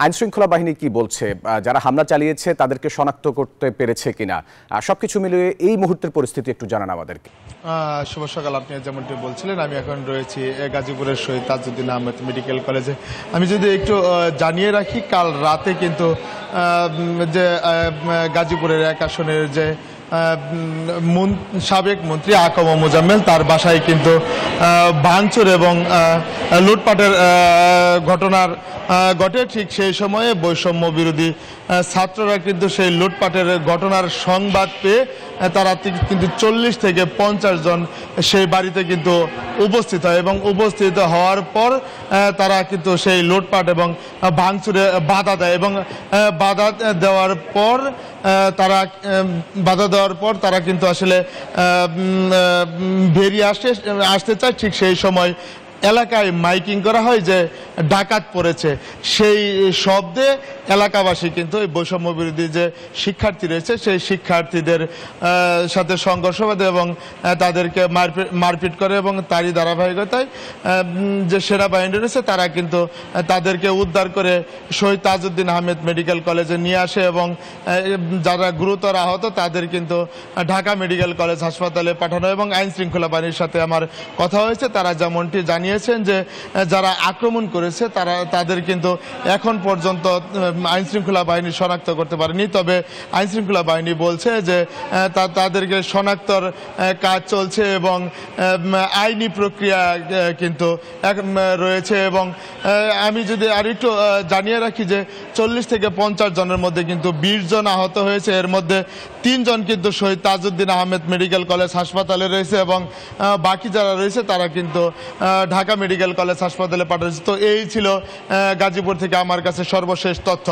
আইনশৃঙ্খলা বাহিনী কি বলছে, যারা হামলা চালিয়েছে তাদেরকে শনাক্ত করতে পেরেছে কিনা, সবকিছু মিলিয়ে এই মুহূর্তের পরিস্থিতি একটু জানান আমাদেরকে। শুভ সকাল। আপনি যেমনটি বলছিলেন, আমি এখন রয়েছি গাজীপুরের শহীদ তাজউদ্দিন আহমেদ মেডিকেল কলেজে। আমি যদি একটু জানিয়ে রাখি, কাল রাতে কিন্তু যে গাজীপুরের 1 আসনের যে সাবেক মন্ত্রী আকম মোজাম্মেল, তার বাসায় কিন্তু ভাঙচুর এবং লুটপাটের ঘটনার ঘটে। ঠিক সেই সময়ে বৈষম্য বিরোধী ছাত্ররা কিন্তু সেই লুটপাটের ঘটনার সংবাদ পেয়ে তারা কিন্তু 40 থেকে 50 জন সেই বাড়িতে কিন্তু উপস্থিত হয় এবং উপস্থিত হওয়ার পর তারা কিন্তু সেই লুটপাট এবং ভাঙচুরে বাধা দেয় এবং বাধা দেওয়ার পর তারা কিন্তু আসলে বেরিয়ে আসতে চায়। ঠিক সেই সময় এলাকায় মাইকিং করা হয় যে ডাকাত পড়েছে। সেই শব্দে এলাকাবাসী কিন্তু এই বৈষম্য বিরোধী যে শিক্ষার্থী রয়েছে সেই শিক্ষার্থীদের সাথে সংঘর্ষ বাধে এবং তাদেরকে মারপিট করে এবং তারই ধারাবাহিকতায় যে সেনাবাহিনী রয়েছে তারা কিন্তু তাদেরকে উদ্ধার করে শহীদ তাজউদ্দিন আহমেদ মেডিকেল কলেজে নিয়ে আসে এবং যারা গুরুতর আহত তাদের কিন্তু ঢাকা মেডিকেল কলেজ হাসপাতালে পাঠানো। এবং আইন শৃঙ্খলা বাহিনীর সাথে আমার কথা হয়েছে, তারা যেমনটি জানিয়েছেন যে যারা আক্রমণ করেছে তাদের কিন্তু এখন পর্যন্ত আইন শৃঙ্খলা বাহিনী শনাক্ত করতে পারেনি। তবে আইন শৃঙ্খলা বাহিনী বলছে যে তাদেরকে শনাক্তর কাজ চলছে এবং আইনি প্রক্রিয়া কিন্তু রয়েছে। এবং আমি যদি আরেকটু জানিয়ে রাখি যে 40 থেকে 50 জনের মধ্যে কিন্তু 20 জন আহত হয়েছে। এর মধ্যে 3 জন কিন্তু শহীদ তাজউদ্দিন আহমেদ মেডিকেল কলেজ হাসপাতালে রয়েছে এবং বাকি যারা রয়েছে তারা কিন্তু ঢাকা মেডিকেল কলেজ হাসপাতালে পাঠানো হয়েছে। তো এই ছিল গাজীপুর থেকে আমার কাছে সর্বশেষ তথ্য।